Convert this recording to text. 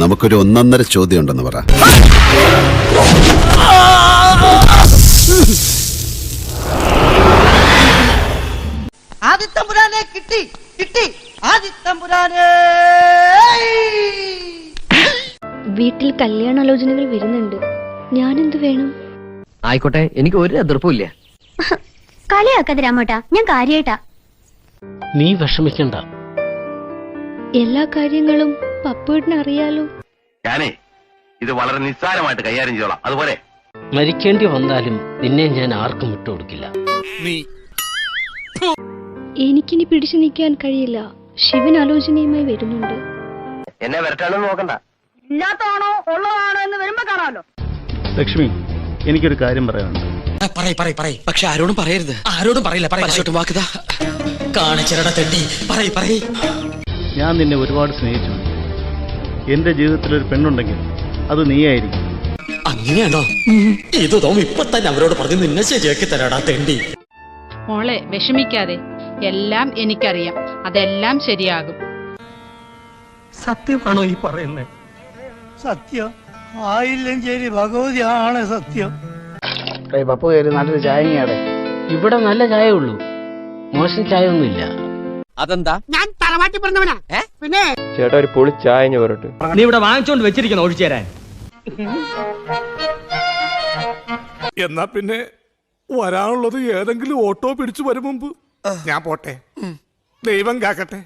നമുക്കൊരു ഒന്നൊന്നര ചോദ്യം ഉണ്ടെന്ന് പറ. ആദിത്തമ്പുരാനെ കിട്ടി കിട്ടി ആദിത്തമ്പുരാനെ. വീട്ടിൽ കല്യാണാലോചനകൾ വരുന്നുണ്ട്. ഞാനെന്ത് വേണം? ആയിക്കോട്ടെ, എനിക്ക് ഒരു എതിർപ്പുമില്ല. കളിയാക്കാതെ രാമേട്ടാ, ഞാൻ കാര്യായിട്ടാ. നീ വിഷമിക്കണ്ട. എല്ലാ കാര്യങ്ങളും പപ്പുവിന് അറിയാലോ. ഞാനേ ഇത് വളരെ നിസ്സാരമായിട്ട് കൈകാര്യം ചെയ്തോളാം. അതുപോലെ മരിക്കേണ്ടി വന്നാലും നിന്നെ ഞാൻ ആർക്കും വിട്ടുകൊടുക്കില്ല. എനിക്കിനി പിടിച്ചു നിൽക്കാൻ കഴിയില്ല. ശിവൻ ആലോചനയുമായി വരുന്നുണ്ട്. എന്നെ വരട്ടാണെന്ന് നോക്കണ്ട. ഇല്ലാത്തതാണോ ഉള്ളതാണോ എന്ന് വരുമ്പോ കാണാമല്ലോ. ലക്ഷ്മി, എനിക്കൊരു കാര്യം പറയാനുണ്ട്. പക്ഷെ ആരോടും പറയരുത്. ആരോടും പറയില്ല. വാക്കുതാ കാണിച്ചരട തെണ്ടി പറയ്. ഞാൻ നിന്നെ ഒരുപാട് സ്നേഹിച്ചു. എന്റെ ജീവിതത്തിൽ ഒരു പെണ്ണുണ്ടെങ്കിൽ അത് നീയായിരിക്കും. അങ്ങനെയാണോ? ഇത് തോന്നും ഇപ്പൊ തന്നെ അവരോട് പറഞ്ഞ് നിന്നെ ശരിയാക്കി തരാടാ തെണ്ടി. മോളെ വിഷമിക്കാതെ, എല്ലാം എനിക്കറിയാം. അതെല്ലാം ശരിയാകും. സത്യമാണോ ഈ പറയുന്നത്? സത്യം ആയില്ലഞ്ചേരി ഭഗവതിയാണ് സത്യം. പപ്പു കയറി നല്ലൊരു ചായങ്ങയാടെ. ഇവിടെ നല്ല ചായ ഉള്ളൂ, മോശം ചായ ഒന്നുമില്ല. അതെന്താ? ഞാൻ തറവാട്ടി പറഞ്ഞവനാ. പിന്നെ ചേട്ടാ ഒരു പൊളി ചായഞ്ഞ് പറട്ടെ. നീ ഇവിടെ വാങ്ങിച്ചോണ്ട് വെച്ചിരിക്കുന്ന ഒഴിച്ചു തരാൻ. എന്നാ പിന്നെ വരാനുള്ളത് ഏതെങ്കിലും ഓട്ടോ പിടിച്ചു വരും മുമ്പ് ഞാൻ പോട്ടെ. ദൈവം കാക്കട്ടെ.